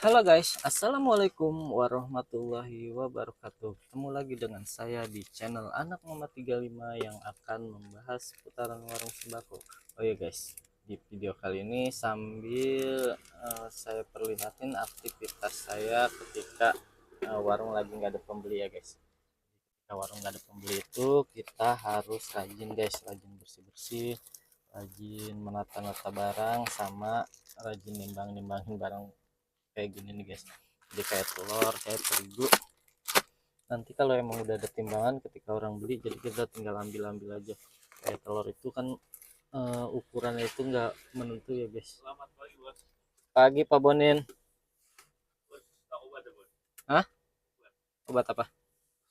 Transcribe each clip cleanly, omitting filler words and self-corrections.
Halo guys, assalamualaikum warahmatullahi wabarakatuh. Ketemu lagi dengan saya di channel Anak Mama 35 yang akan membahas seputaran warung sembako. Oh ya guys, di video kali ini sambil saya perlihatin aktivitas saya ketika warung lagi nggak ada pembeli ya guys. Ketika warung nggak ada pembeli itu kita harus rajin guys, rajin bersih-bersih, rajin menata-nata barang, sama rajin nimbang-nimbangin barang kayak gini nih guys. Jadi kayak telur, kayak terigu, nanti kalau emang udah ada timbangan ketika orang beli, jadi kita tinggal ambil aja. Kayak telur itu kan ukurannya itu nggak menentu ya guys. Selamat pagi bos. Pagi Pak Bonin. Bos, tak obat ya bos? Hah? Obat apa?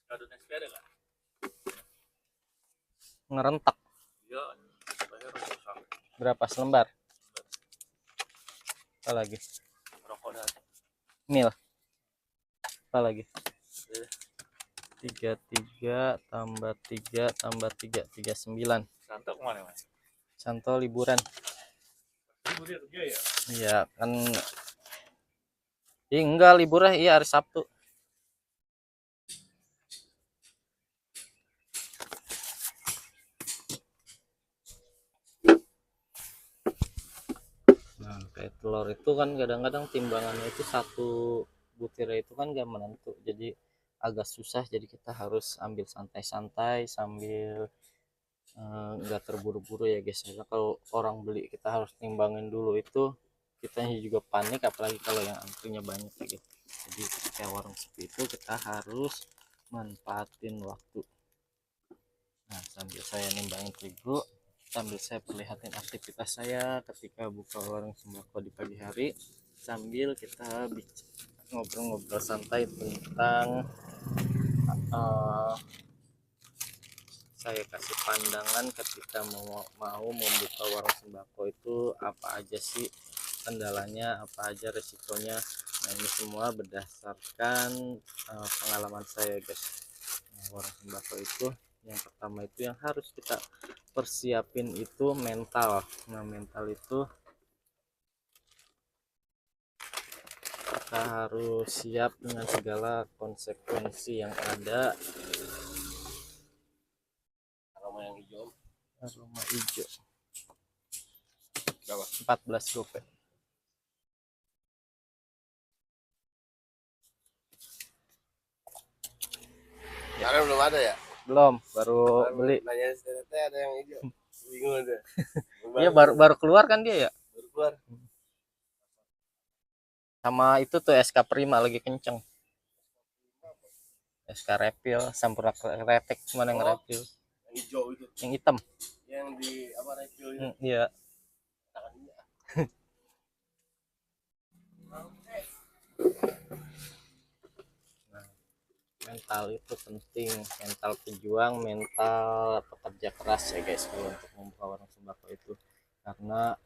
Kado sepeda nggak? Ngerentak. Iya, saya rusak. Berapa selembar? Apa lagi? Rokok dah. Mil. Apa lagi? 33 tambah 3 tambah 3 39. Santo kemana mas? Santo liburan. Libur dia kerja ya? Iya kan. Enggak liburan, iya hari Sabtu. Nah, kayak telur itu kan kadang-kadang timbangannya itu satu butir itu kan gak menentu, jadi agak susah. Jadi kita harus ambil santai-santai sambil nggak terburu-buru ya guys. Karena kalau orang beli kita harus timbangin dulu, itu kita juga panik, apalagi kalau yang antrinya banyak ya guys. Jadi kayak warung sepi itu kita harus manfaatin waktu. Nah, sambil saya nimbangin terigu, sambil saya perlihatin aktivitas saya ketika buka warung sembako di pagi hari, sambil kita ngobrol-ngobrol santai tentang uh, saya kasih pandangan ketika mau membuka warung sembako itu apa aja sih kendalanya, apa aja resikonya. Nah, ini semua berdasarkan pengalaman saya guys. Nah, warung sembako itu yang pertama itu yang harus kita persiapin itu mental. Nah, mental itu kita harus siap dengan segala konsekuensi yang ada. Aroma yang hijau. Aroma hijau Berapa? 14 gope. Karena belum ada ya? Belum, baru beli. Nanya STT ada yang hijau. Bingung aja. Iya, baru keluar kan dia ya. Baru keluar. Sama itu tuh SK Prima lagi kenceng. SK Refill, Sampurna Kretek, mana yang Refill? Yang hijau itu. Yang hitam. Yang di apa refill itu? Iya. Nah, mental itu penting, mental pejuang, mental pekerja keras ya guys kalau untuk membuka warung sembako itu. Karena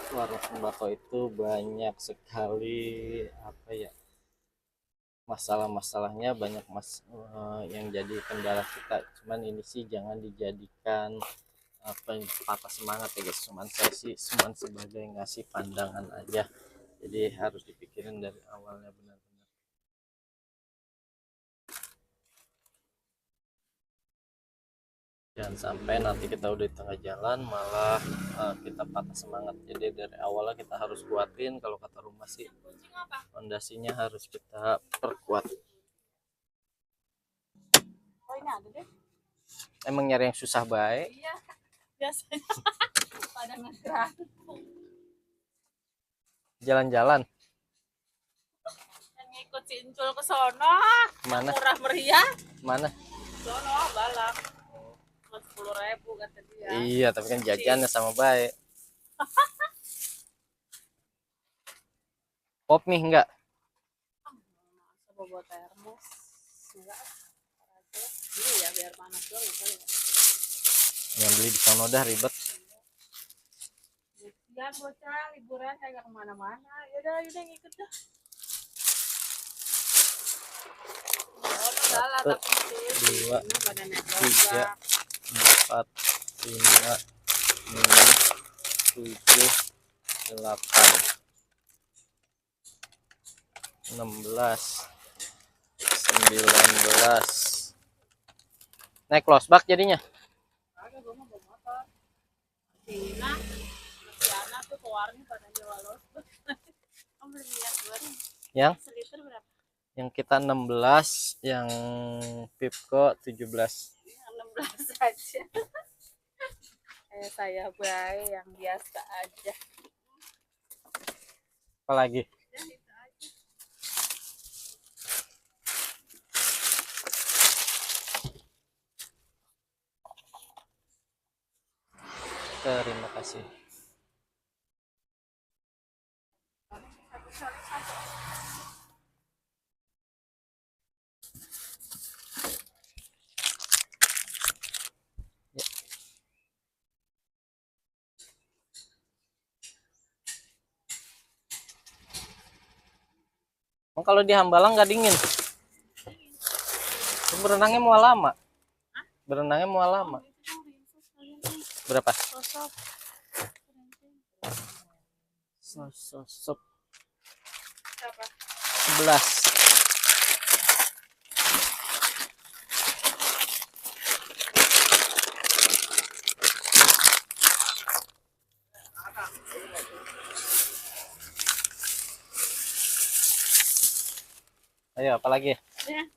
warung sembako itu banyak sekali apa ya, masalah-masalahnya banyak yang jadi kendala kita. Cuman ini sih jangan dijadikan apa patah semangat ya guys. Cuman sebagai ngasih pandangan aja, jadi harus dipikirin dari awalnya benar-benar. Jangan sampai nanti kita udah di tengah jalan malah kita patah semangat. Jadi dari awalnya kita harus kuatin. Kalau kata rumah sih, fondasinya harus kita perkuat. Oh, ini ada deh. Emang nyari yang susah baik. Iya, biasanya pada ngegerak. Jalan-jalan Yang ngikut si Incul ke sono, mana? murah meriah. Mana? Sono balak. Cuma 10.000 kata dia. Iya, tapi kan jajannya sama baik. Pop mie enggak? Masa bawa termos. Enggak. Ini ya biar panas doang kali ya. Yang beli di sono dah ribet. Ya bocah liburan kayak kemana-mana. Yaudah ngikut dah. Satu, dua, tiga, 4, 5, 6, 7, 8. 16, 19. Naik losbak jadinya. Agak gue mau bawa motor. Tina, Tiana tuh ke warung pada nyewa los. Kamu beli minyak goreng. Yang Seliter berapa? yang kita 16, yang Pipko 17. Yang 16 aja. Saya baik yang biasa aja. Apalagi? Ya, itu aja. Terima kasih. Ya. Kalau di Hambalang nggak dingin? Berenangnya mau lama? Berenangnya mau lama? Berapa? Sosok Berapa? 11. Ayo, apalagi? Ya.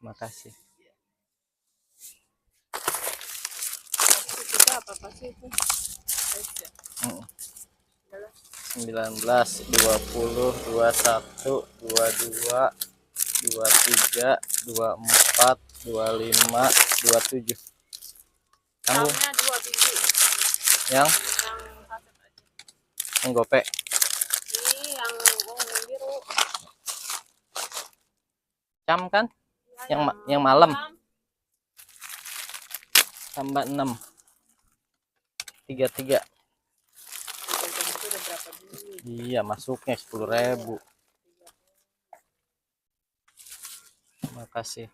Makasih. Itu apa sih itu? 19, 20, 21, 22, 23, 24, 25, 27. Tanggung Samnya 2 biji. yang Yang saset aja. gope. Ini yang biru. Cam kan? Ya, Yang malam. Tambah 6. 33. Itu udah berapa biji? Iya, masuknya 10.000. Makasih.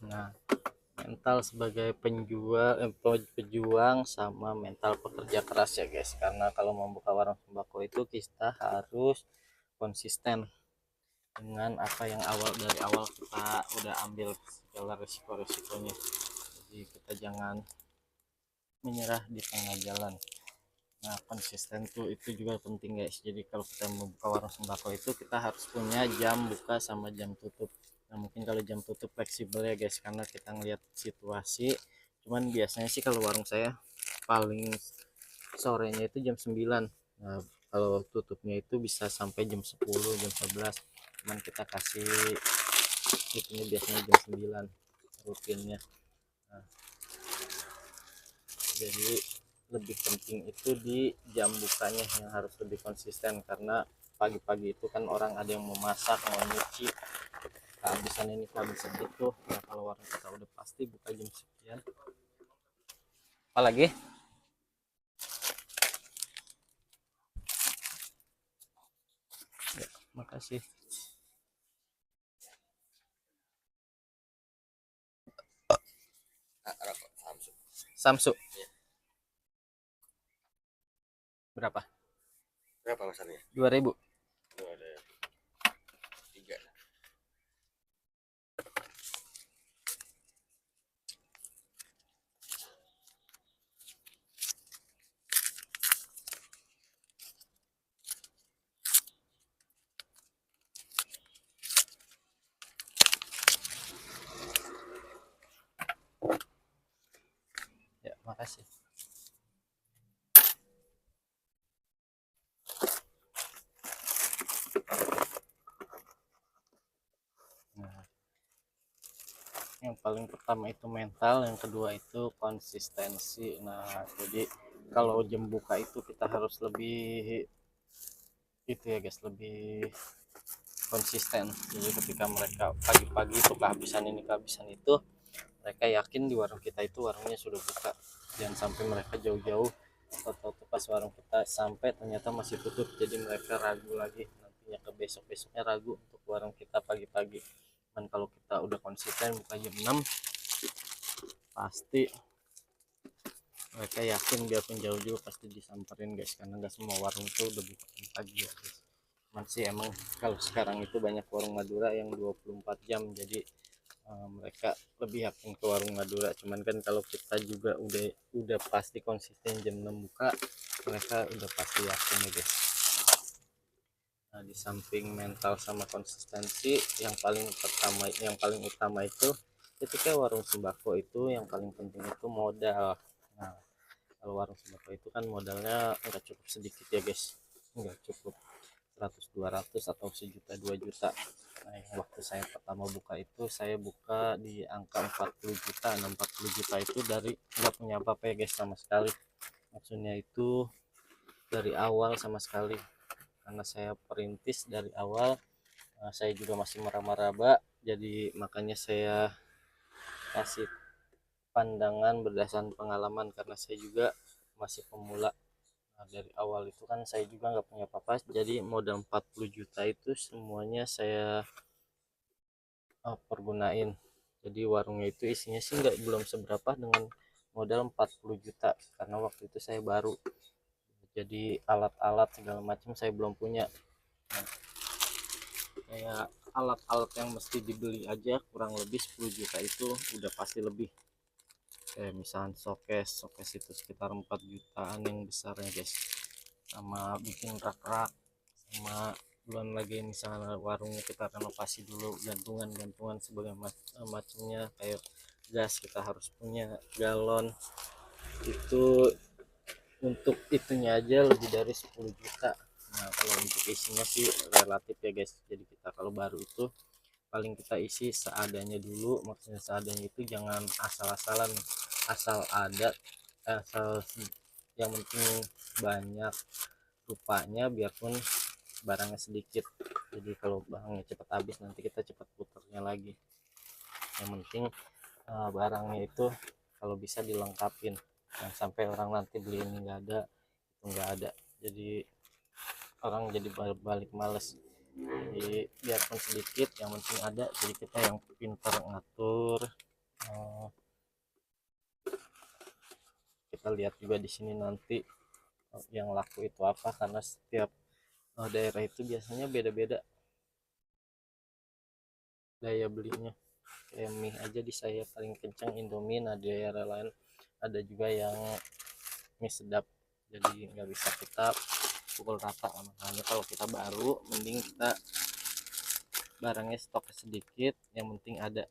Nah, mental sebagai pejuang sama mental pekerja keras ya guys, karena kalau membuka warung sembako itu kita harus konsisten dengan apa yang dari awal kita udah ambil segala risiko-risikonya. Jadi kita jangan menyerah di tengah jalan. Nah, konsisten tuh itu juga penting guys. Jadi kalau kita membuka warung sembako itu kita harus punya jam buka sama jam tutup. Nah, mungkin kalau jam tutup fleksibel ya guys, karena kita ngelihat situasi. Cuman biasanya sih kalau warung saya paling sorenya itu jam 9. Nah, kalau tutupnya itu bisa sampai jam 10, jam 11. Cuman kita kasih itunya biasanya jam 9 rutinnya. Nah, jadi lebih penting itu di jam bukanya yang harus lebih konsisten, karena pagi-pagi itu kan orang ada yang mau masak, mau nyuci, kehabisan ini kehabisan itu. Nah, kalau warung kita udah pasti buka jam sekian. Apalagi? Ya, makasih. Rokok Samsung. Samsu. Iya. Berapa? Berapa masalahnya? 2.000. Itu ada 3. Ya, makasih. Nah, yang paling pertama itu mental, yang kedua itu konsistensi. Nah, jadi kalau jam buka itu kita harus lebih itu ya guys, lebih konsisten. Jadi ketika mereka pagi-pagi itu kehabisan itu, mereka yakin di warung kita itu warungnya sudah buka. Jangan sampai mereka jauh-jauh atau pas warung kita sampai ternyata masih tutup, jadi mereka ragu lagi, nantinya ke besok-besoknya ragu untuk warung kita pagi-pagi. Dan kalau kita udah konsisten buka jam 6, pasti mereka yakin biarpun jauh-jauh pasti disamperin guys, karena nggak semua warung itu udah buka pagi ya guys. Cuman sih emang kalau sekarang itu banyak warung Madura yang 24 jam, jadi mereka lebih yakin ke warung Madura. Cuman kan kalau kita juga udah pasti konsisten jam 6 buka, mereka udah pasti yakin ya guys. Nah, di samping mental sama konsistensi, yang paling utama itu ketika warung sembako itu yang paling penting itu modal. Nah, kalau warung sembako itu kan modalnya nggak cukup sedikit ya guys, nggak cukup 100 200 atau sejuta 2 juta. Nah, yang waktu saya pertama buka itu saya buka di angka 40 juta. Nah, 40 juta itu dari nggak punya apa-apa ya guys sama sekali, maksudnya itu dari awal sama sekali, karena saya perintis dari awal. Saya juga masih meraba-raba, jadi makanya saya kasih pandangan berdasarkan pengalaman, karena saya juga masih pemula. Nah, dari awal itu kan saya juga nggak punya apa-apa, jadi modal 40 juta itu semuanya saya pergunain. Jadi warungnya itu isinya sih nggak belum seberapa dengan modal 40 juta, karena waktu itu saya baru, jadi alat-alat segala macam saya belum punya. Nah, kayak alat-alat yang mesti dibeli aja kurang lebih 10 juta itu udah pasti lebih. Kayak misalnya showcase itu sekitar 4 jutaan yang besarnya guys, sama bikin rak-rak, sama belum lagi misalnya warungnya kita renovasi dulu, gantungan sebagai macamnya, kayak gas kita harus punya galon, itu untuk itunya aja lebih dari 10 juta. Nah, kalau untuk isinya sih relatif ya guys, jadi kita kalau baru itu paling kita isi seadanya dulu. Maksudnya seadanya itu jangan asal-asalan, asal ada, asal yang penting banyak rupanya, biarpun barangnya sedikit. Jadi kalau barangnya cepat habis nanti kita cepat putarnya lagi. Yang penting barangnya itu kalau bisa dilengkapin, jangan sampai orang nanti beli ini nggak ada, itu nggak ada, jadi orang jadi balik males. Jadi biarpun sedikit yang penting ada, jadi kita yang pintar ngatur. Eh, kita lihat juga di sini nanti yang laku itu apa, karena setiap daerah itu biasanya beda-beda daya belinya. Kayak mie aja di saya paling kencang Indomie, nah di daerah lain ada juga yang mie sedap, jadi nggak bisa kita pukul rata. Makanya kalau kita baru mending kita barangnya stok sedikit, yang penting ada.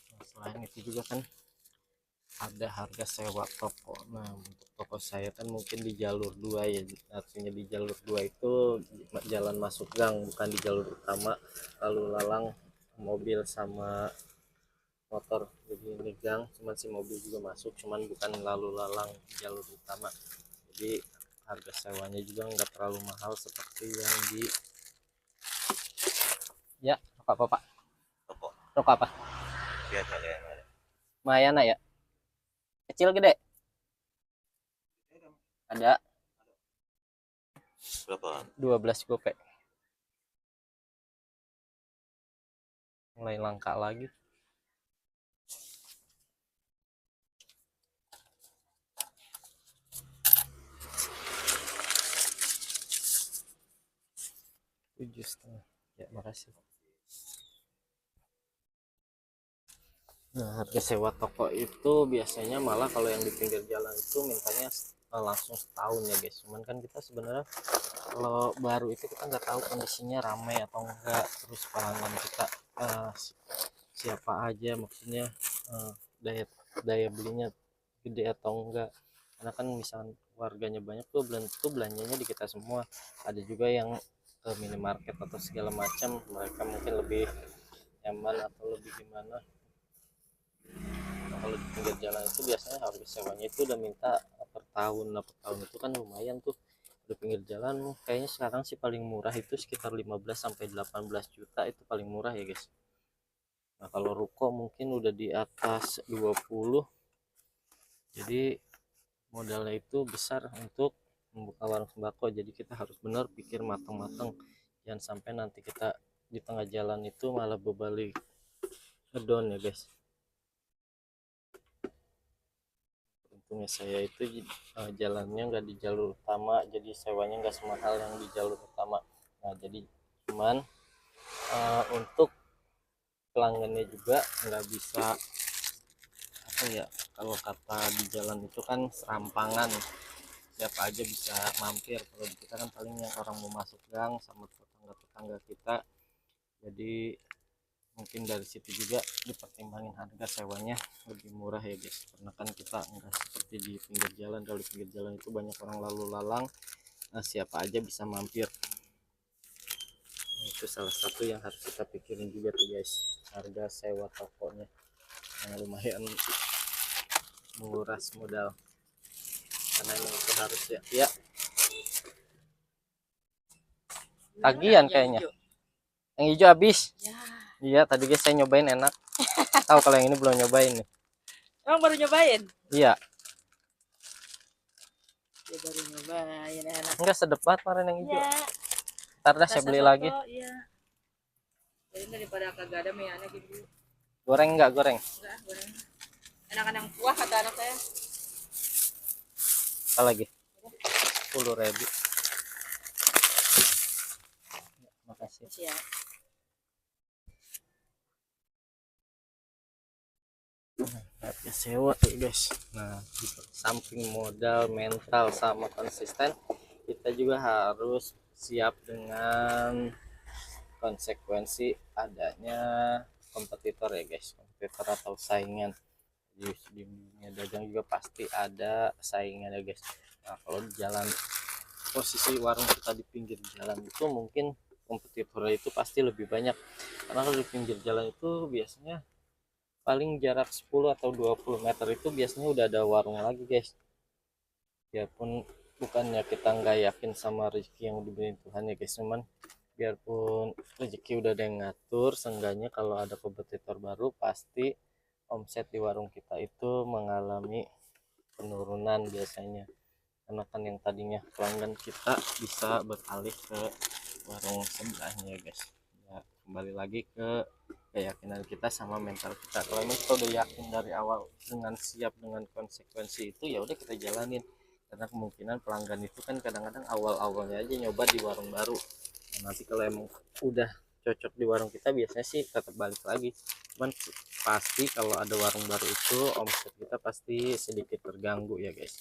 Nah, selain itu juga kan ada harga sewa toko. Nah, untuk toko saya kan mungkin di jalur 2 ya, artinya di jalur 2 itu jalan masuk gang, bukan di jalur utama lalu lalang mobil sama motor. Jadi ini gang, cuman si mobil juga masuk, cuman bukan lalu lalang jalur utama. Jadi harga sewanya juga nggak terlalu mahal seperti yang di ya. Rokok apa pak? Rokok Rokok apa? biasa kayak ada. Mayana ya, kecil gede ada Berapa? 12 gope, mulai langka lagi. Tujuh setengah ya, makasih. Nah, harga sewa toko itu biasanya malah kalau yang di pinggir jalan itu mintanya langsung setahun ya guys. Cuman kan kita sebenarnya kalau baru itu kita nggak tahu kondisinya ramai atau enggak, terus pelanggan kita siapa aja, maksudnya daya daya belinya gede atau enggak. Karena kan misalnya warganya banyak tuh belum tentu belanjanya di kita semua. Ada juga yang ke minimarket atau segala macam, mereka mungkin lebih nyaman atau lebih gimana. Nah, kalau di pinggir jalan itu biasanya harga sewanya itu udah minta per tahun. Nah, per tahun itu kan lumayan tuh. Di pinggir jalan kayaknya sekarang sih paling murah itu sekitar 15 sampai 18 juta, itu paling murah ya guys. Nah, kalau ruko mungkin udah di atas 20. Jadi modalnya itu besar untuk membuka warung sembako, jadi kita harus benar pikir matang-matang, jangan sampai nanti kita di tengah jalan itu malah berbalik ngedon ya guys. untungnya saya itu jalannya nggak di jalur utama, jadi sewanya nggak semahal yang di jalur utama. Nah jadi cuman untuk pelanggannya juga nggak bisa apa ya, kalau kata di jalan itu kan serampangan, siapa aja bisa mampir. Kalau di kita kan paling yang orang mau masuk gang sama tetangga-tetangga kita. Jadi mungkin dari situ juga dipertimbangin harga sewanya lebih murah ya guys, karena kan kita enggak seperti di pinggir jalan. Kalau di pinggir jalan itu banyak orang lalu lalang, siapa aja bisa mampir. Nah, itu salah satu yang harus kita pikirin juga tuh guys, harga sewa tokonya yang lumayan menguras modal, karena emang itu harus ya tagihan kayaknya. Yang hijau habis Ya. iya tadi guys saya nyobain enak. Tahu kalau yang ini belum nyobain nih. Emang baru nyobain? Iya Ya baru nyobain enak. enggak, sedep banget kemarin yang hijau. Ya. Ntar dah saya beli lagi. Iya. Jadi daripada kagak ada mie anak gitu. Goreng enggak goreng? Enggak, goreng. Enakan yang kuah kata anak saya. Apa lagi? 10.000. Makasih. Siap. Harga sewa tuh guys. Nah di samping modal, mental sama konsisten, kita juga harus siap dengan konsekuensi adanya kompetitor ya guys, kompetitor atau saingan. Di dunia dagang juga pasti ada saingan ya guys. Nah kalau di jalan, posisi warung kita di pinggir jalan itu mungkin kompetitornya itu pasti lebih banyak, karena kalau di pinggir jalan itu biasanya paling jarak 10 atau 20 meter itu biasanya udah ada warung lagi guys. Ya pun bukannya kita nggak yakin sama rezeki yang diberi Tuhan ya guys, cuman biarpun rezeki udah ada yang ngatur, seenggaknya kalau ada kompetitor baru pasti omset di warung kita itu mengalami penurunan biasanya, karena kan yang tadinya pelanggan kita bisa beralih ke warung sebelahnya guys. Ya kembali lagi ke keyakinan kita sama mental kita. Kalau memang kita udah yakin dari awal dengan siap dengan konsekuensi itu, ya udah kita jalanin, karena kemungkinan pelanggan itu kan kadang-kadang awal-awalnya aja nyoba di warung baru. Nah, nanti kalau emang udah cocok di warung kita biasanya sih tetap balik lagi, cuman pasti kalau ada warung baru itu omset kita pasti sedikit terganggu ya guys.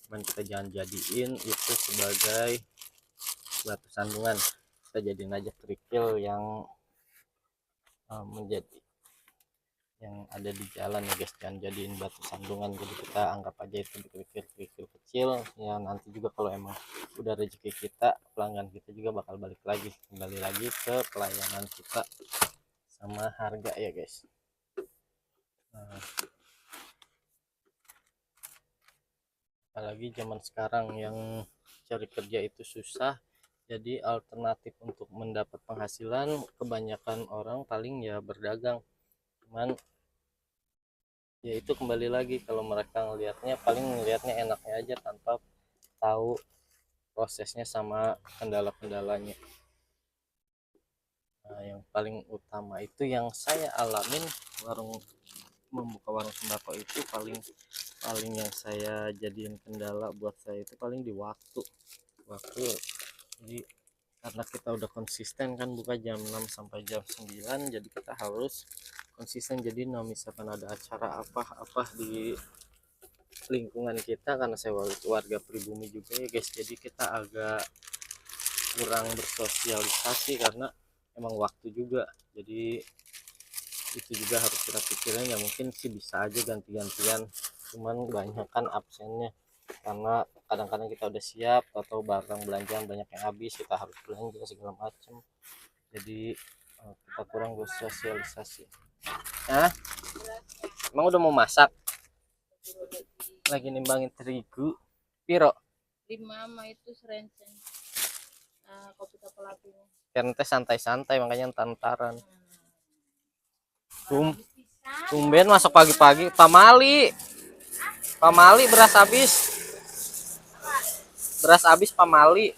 Cuman kita jangan jadiin itu sebagai batu sandungan, kita jadiin aja kerikil yang menjadi yang ada di jalan ya guys, jangan jadiin batu sandungan. Jadi kita anggap aja itu kerikil kecil ya, nanti juga kalau emang udah rezeki kita, pelanggan kita juga bakal balik lagi, kembali lagi ke pelayanan kita sama harga ya guys. Nah, apalagi zaman sekarang yang cari kerja itu susah, jadi alternatif untuk mendapat penghasilan kebanyakan orang paling ya berdagang. Cuman ya itu kembali lagi, kalau mereka ngelihatnya paling ngelihatnya enaknya aja tanpa tahu prosesnya sama kendala-kendalanya. Nah yang paling utama itu yang saya alamin membuka warung sembako itu, paling yang saya jadiin kendala buat saya itu paling di waktu. Jadi karena kita udah konsisten kan buka jam 6 sampai jam 9, jadi kita harus konsisten. Jadi misalkan ada acara apa di lingkungan kita, karena saya warga pribumi juga ya guys, jadi kita agak kurang bersosialisasi karena emang waktu juga. Jadi itu juga harus kita pikirin, ya mungkin sih bisa aja ganti-gantian, cuman banyak kan absennya, karena kadang-kadang kita udah siap atau barang belanjaan banyak yang habis, kita harus belanja segala macam, jadi kita kurang bersosialisasi. Nah emang udah mau masak? Lagi nimbangin terigu piro? 5 mah itu serenceng. Kopi tapelapinya. Karena teh santai-santai makanya tantaran. Tumben masuk pagi-pagi. Pamali beras habis pamali.